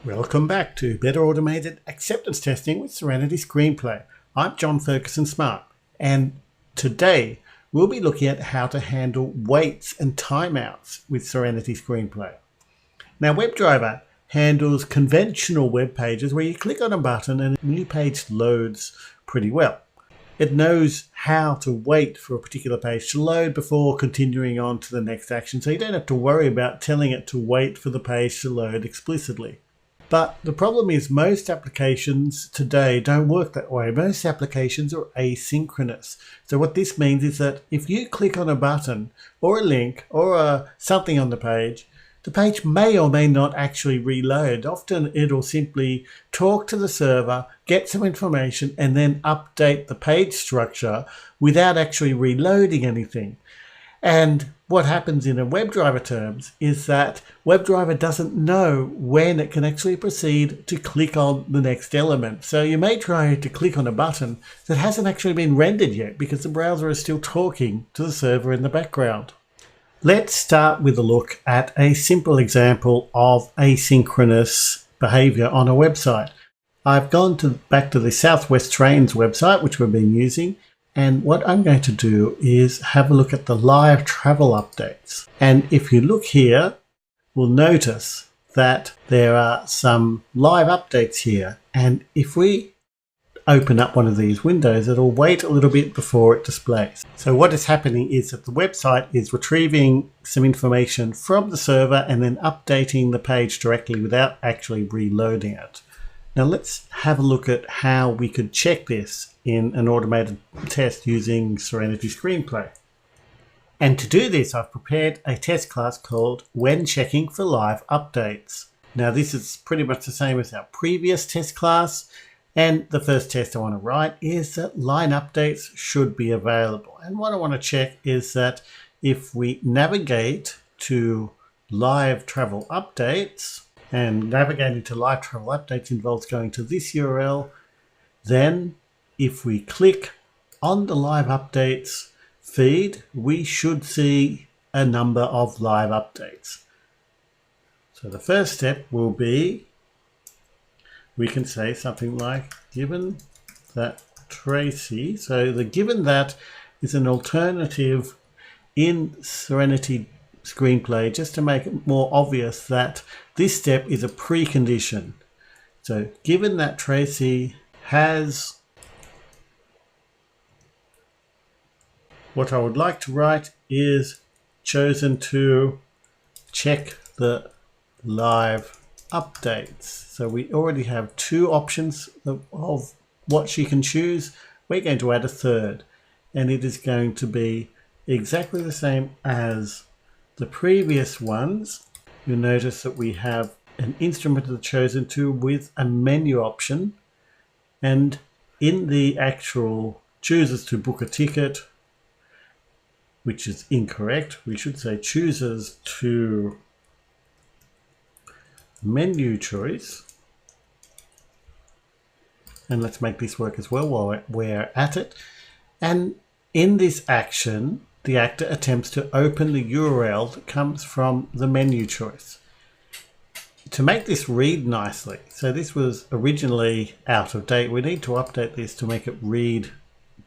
Welcome back to Better Automated Acceptance Testing with Serenity Screenplay. I'm John Ferguson Smart, and today we'll be looking at how to handle waits and timeouts with Serenity Screenplay. Now, WebDriver handles conventional web pages where you click on a button and a new page loads pretty well. It knows how to wait for a particular page to load before continuing on to the next action, so you don't have to worry about telling it to wait for the page to load explicitly. But the problem is most applications today don't work that way. Most applications are asynchronous. So what this means is that if you click on a button or a link or something on the page may or may not actually reload. Often it'll simply talk to the server, get some information, and then update the page structure without actually reloading anything. And what happens in a WebDriver terms is that WebDriver doesn't know when it can actually proceed to click on the next element. So you may try to click on a button that hasn't actually been rendered yet because the browser is still talking to the server in the background. Let's start with a look at a simple example of asynchronous behavior on a website. I've gone back to the Southwest Trains website, which we've been using. And what I'm going to do is have a look at the live travel updates. And if you look here, we'll notice that there are some live updates here. And if we open up one of these windows, it'll wait a little bit before it displays. So what is happening is that the website is retrieving some information from the server and then updating the page directly without actually reloading it. Now let's have a look at how we could check this in an automated test using Serenity Screenplay. And to do this, I've prepared a test class called When Checking for Live Updates. Now this is pretty much the same as our previous test class. And the first test I want to write is that line updates should be available. And what I want to check is that if we navigate to live travel updates, and navigating to live travel updates involves going to this URL. Then if we click on the live updates feed, we should see a number of live updates. So the first step will be, we can say something like, given that Tracy, so the given that is an alternative in Serenity Screenplay just to make it more obvious that this step is a precondition. So given that Tracy has, what I would like to write is chosen to check the live updates. So we already have two options of what she can choose. We're going to add a third, and it is going to be exactly the same as the previous ones. You'll notice that we have an instrument of the chosen to with a menu option, and in the actual chooses to book a ticket, which is incorrect, we should say chooses to menu choice. And let's make this work as well while we're at it. And in this action, the actor attempts to open the URL that comes from the menu choice. To make this read nicely, so this was originally out of date, we need to update this to make it read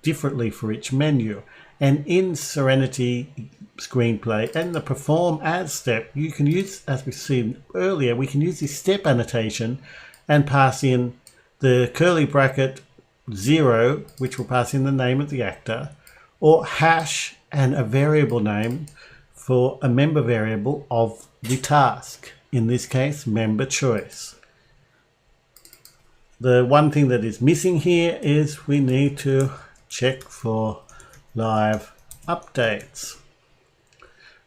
differently for each menu. And in Serenity Screenplay and the perform as step, you can use, as we've seen earlier, we can use this step annotation and pass in the curly bracket 0, which will pass in the name of the actor, or hash and a variable name for a member variable of the task, in this case member choice. The one thing that is missing here is we need to check for live updates.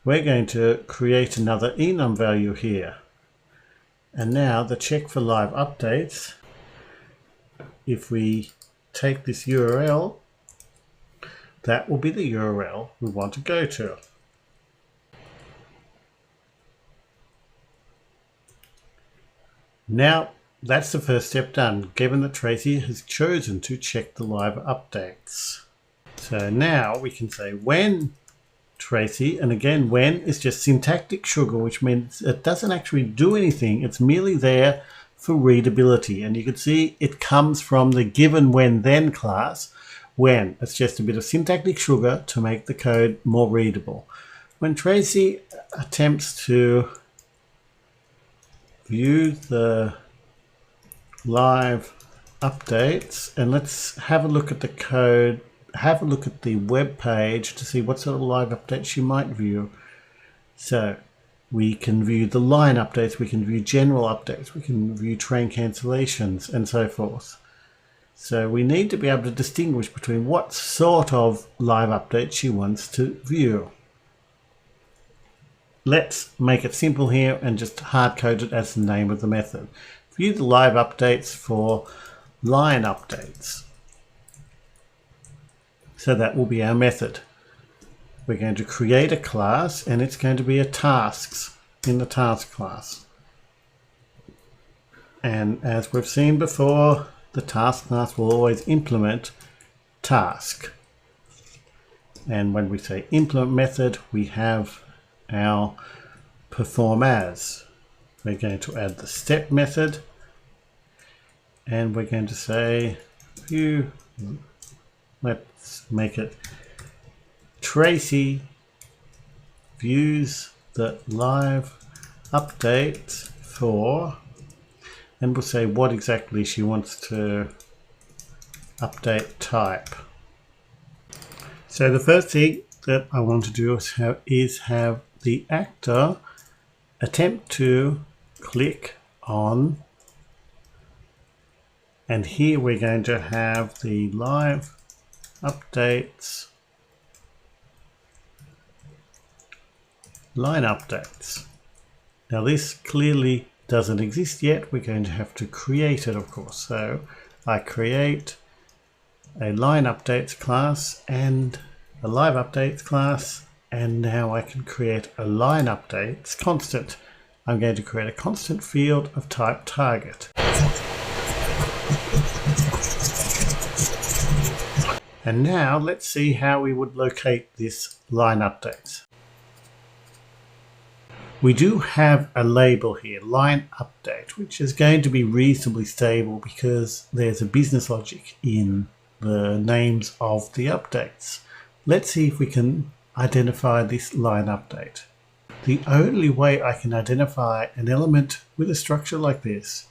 We're going to create another enum value here, and now the check for live updates, if we take this URL, that will be the URL we want to go to. Now that's the first step done, given that Tracy has chosen to check the live updates. So now we can say when Tracy, and again when is just syntactic sugar, which means it doesn't actually do anything, it's merely there for readability. And you can see it comes from the given when then class. When, it's just a bit of syntactic sugar to make the code more readable. When Tracy attempts to view the live updates, and let's have a look at the code, have a look at the web page to see what sort of live updates you might view. So we can view the line updates, we can view general updates, we can view train cancellations and so forth. So we need to be able to distinguish between what sort of live updates she wants to view. Let's make it simple here and just hard code it as the name of the method. View the live updates for line updates. So that will be our method. We're going to create a class and it's going to be a tasks in the task class. And as we've seen before, the task class will always implement task. And when we say implement method, we have our perform as. We're going to add the step method and we're going to say view, let's make it Tracy views the live updates for, and we'll say what exactly she wants to update type. So the first thing that I want to do is have the actor attempt to click on, and here we're going to have the live updates line updates. Now this clearly doesn't exist yet. We're going to have to create it, of course. So I create a line updates class and a live updates class, and now I can create a line updates constant. I'm going to create a constant field of type target. And now let's see how we would locate this line updates. We do have a label here, line update, which is going to be reasonably stable because there's a business logic in the names of the updates. Let's see if we can identify this line update. The only way I can identify an element with a structure like this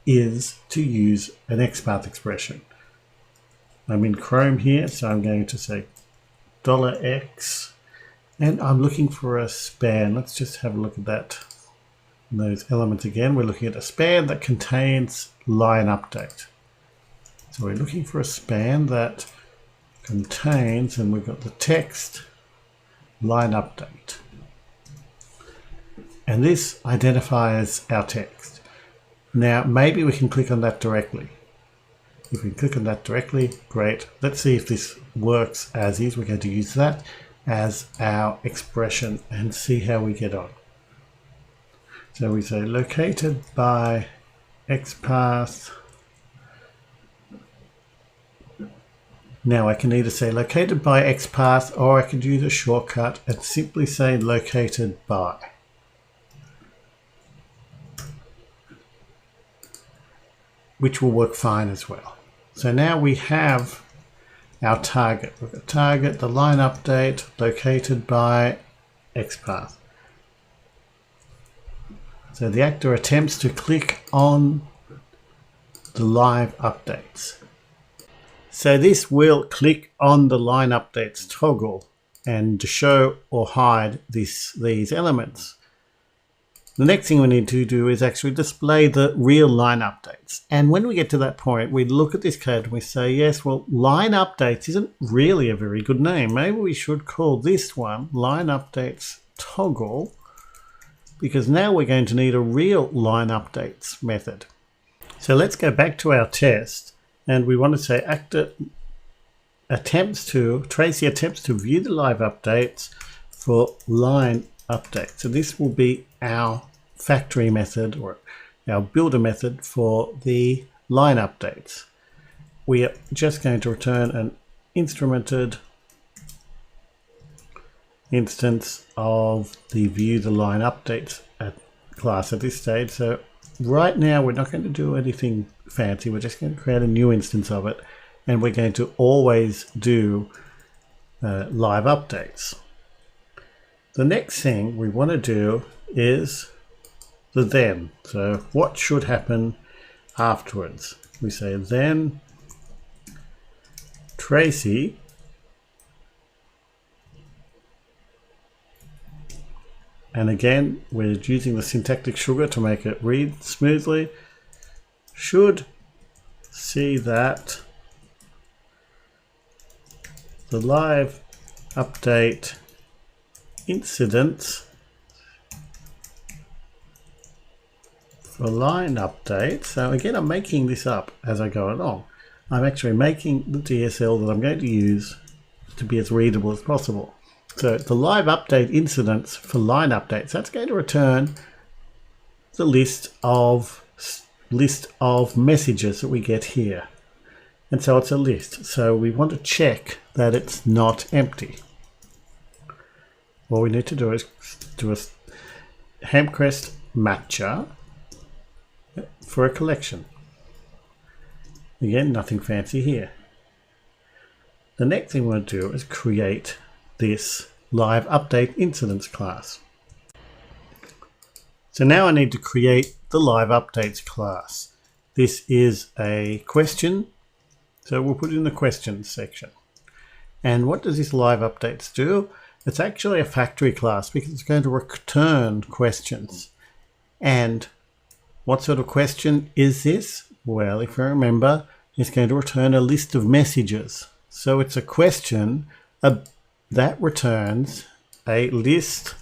is to use an XPath expression. I'm in Chrome here, so I'm going to say $X. And I'm looking for a span. Let's just have a look at that. Those elements again. We're looking at a span that contains line update. So we're looking for a span that contains, and we've got the text line update. And this identifies our text. Now maybe we can click on that directly. If we click on that directly, great. Let's see if this works as is. We're going to use that as our expression and see how we get on. So we say located by XPath. Now I can either say located by XPath or I could use a shortcut and simply say located by. Which will work fine as well. So now we have our target. We've got target, the line update, located by XPath. So the actor attempts to click on the live updates. So this will click on the line updates toggle and show or hide these elements. The next thing we need to do is actually display the real line updates. And when we get to that point, we look at this code and we say, yes, well, line updates isn't really a very good name. Maybe we should call this one line updates toggle, because now we're going to need a real line updates method. So let's go back to our test, and we want to say Tracy attempts to view the live updates for line update. So this will be our factory method or our builder method for the line updates. We are just going to return an instrumented instance of the view the line updates class at this stage. So right now we're not going to do anything fancy. We're just going to create a new instance of it, and we're going to always do live updates. The next thing we want to do is the then. So what should happen afterwards? We say then Tracy and again we're using the syntactic sugar to make it read smoothly. Should see that the live update incidents for line update. So again, I'm making this up as I go along. I'm actually making the DSL that I'm going to use to be as readable as possible. So the live update incidents for line updates, that's going to return the list of messages that we get here. And so it's a list. So we want to check that it's not empty. All we need to do is do a Hamcrest matcher for a collection. Again, nothing fancy here. The next thing we want to do is create this live update incidents class. So now I need to create the live updates class. This is a question, so we'll put it in the questions section. And what does this live updates do? It's actually a factory class because it's going to return questions. And what sort of question is this? Well, if you remember, it's going to return a list of messages. So it's a question that returns a list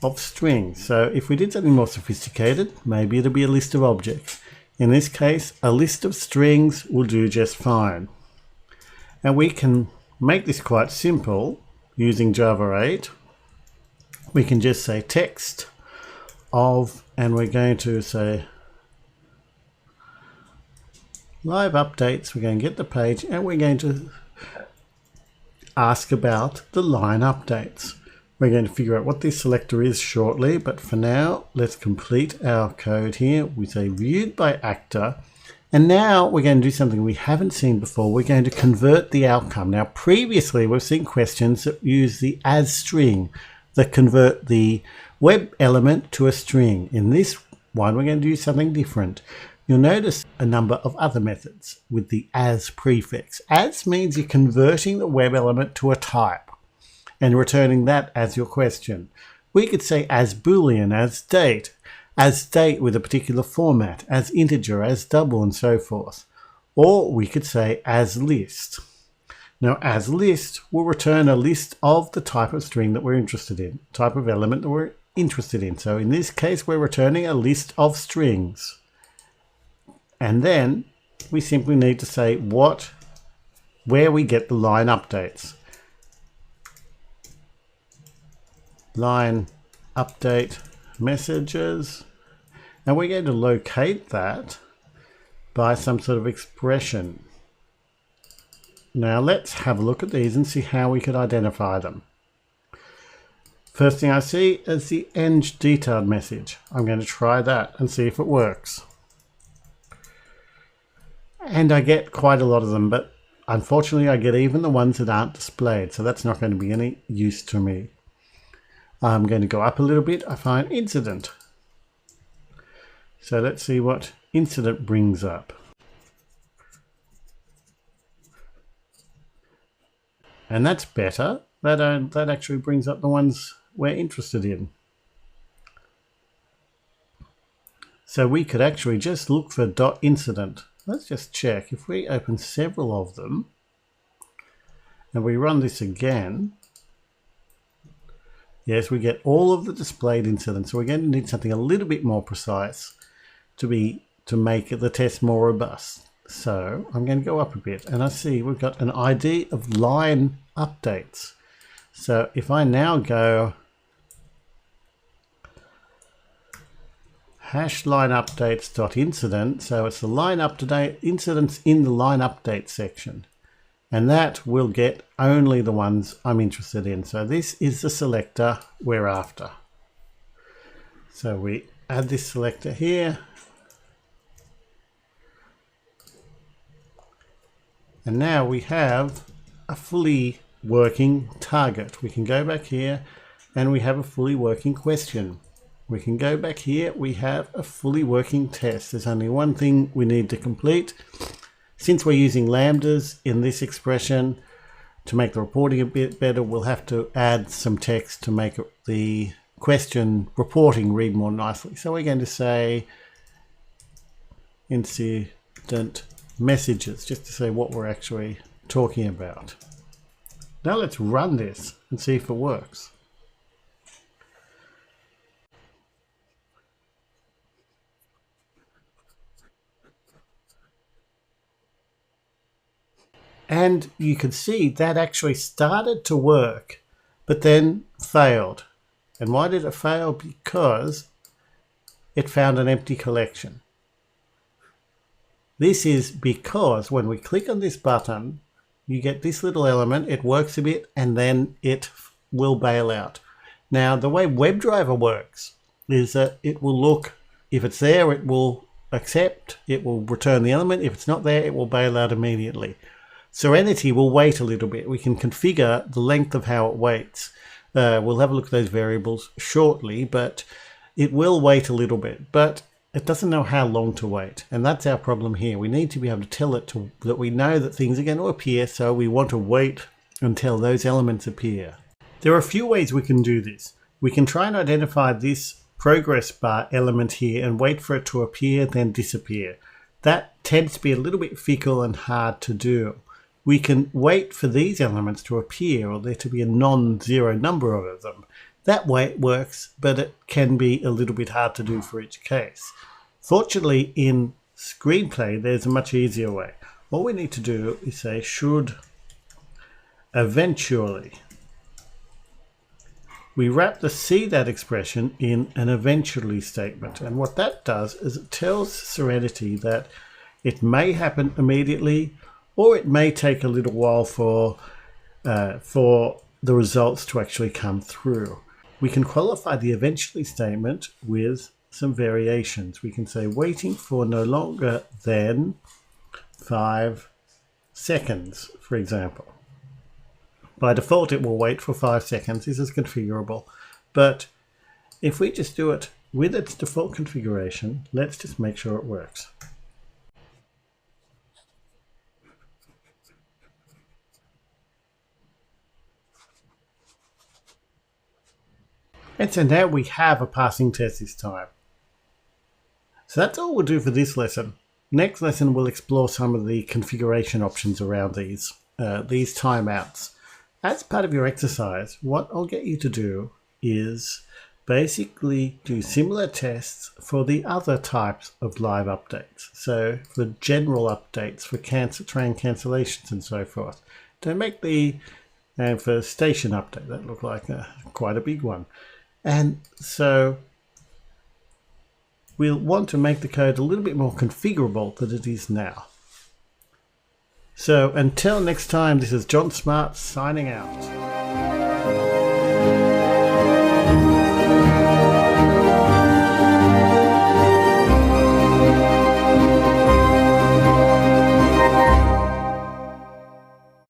of strings. So if we did something more sophisticated, maybe it'll be a list of objects. In this case, a list of strings will do just fine. And we can make this quite simple using Java 8. We can just say text of, and we're going to say live updates. We're going to get the page and we're going to ask about the line updates. We're going to figure out what this selector is shortly, but for now, let's complete our code here. We say viewed by actor. And now we're going to do something we haven't seen before. We're going to convert the outcome. Now, previously, we've seen questions that use the as string that convert the web element to a string. In this one, we're going to do something different. You'll notice a number of other methods with the as prefix. As means you're converting the web element to a type and returning that as your question. We could say as Boolean, as date with a particular format, as integer, as double, and so forth. Or we could say as list. Now, as list will return a list of the type of string that we're interested in, type of element that we're interested in. So in this case, we're returning a list of strings. And then we simply need to say where we get the line updates. Line update messages, and we're going to locate that by some sort of expression. Now let's have a look at these and see how we could identify them. First thing I see is the eng detailed message. I'm going to try that and see if it works. And I get quite a lot of them, but unfortunately I get even the ones that aren't displayed, so that's not going to be any use to me. I'm going to go up a little bit. I find incident. So let's see what incident brings up. And that's better. That actually brings up the ones we're interested in. So we could actually just look for .incident. Let's just check. If we open several of them and we run this again, yes, we get all of the displayed incidents. So we're going to need something a little bit more precise to make the test more robust. So I'm going to go up a bit and I see we've got an ID of line updates. So if I now go hash line updates.incident, so it's the line update incidents in the line update section. And that will get only the ones I'm interested in. So this is the selector we're after. So we add this selector here. And now we have a fully working target. We can go back here and we have a fully working question. We can go back here, we have a fully working test. There's only one thing we need to complete. Since we're using lambdas in this expression, to make the reporting a bit better, we'll have to add some text to make the question reporting read more nicely. So we're going to say incident messages, just to say what we're actually talking about. Now let's run this and see if it works. And you can see that actually started to work, but then failed. And why did it fail? Because it found an empty collection. This is because when we click on this button, you get this little element, it works a bit, and then it will bail out. Now, the way WebDriver works is that it will look, if it's there, it will accept, it will return the element. If it's not there, it will bail out immediately. Serenity will wait a little bit. We can configure the length of how it waits. We'll have a look at those variables shortly, but it will wait a little bit. But it doesn't know how long to wait. And that's our problem here. We need to be able to tell it that we know that things are going to appear, so we want to wait until those elements appear. There are a few ways we can do this. We can try and identify this progress bar element here and wait for it to appear, then disappear. That tends to be a little bit fickle and hard to do. We can wait for these elements to appear, or there to be a non-zero number of them. That way it works, but it can be a little bit hard to do for each case. Fortunately, in Screenplay, there's a much easier way. All we need to do is say should eventually. We wrap the see that expression in an eventually statement. And what that does is it tells Serenity that it may happen immediately, or it may take a little while for the results to actually come through. We can qualify the eventually statement with some variations. We can say waiting for no longer than 5 seconds, for example. By default, it will wait for 5 seconds. This is configurable. But if we just do it with its default configuration, let's just make sure it works. And so now we have a passing test this time. So that's all we'll do for this lesson. Next lesson we'll explore some of the configuration options around these timeouts. As part of your exercise, what I'll get you to do is basically do similar tests for the other types of live updates. So for general updates, for train cancellations and so forth. Don't make and for station update, that looked like quite a big one. And so we'll want to make the code a little bit more configurable than it is now. So until next time, this is John Smart signing out.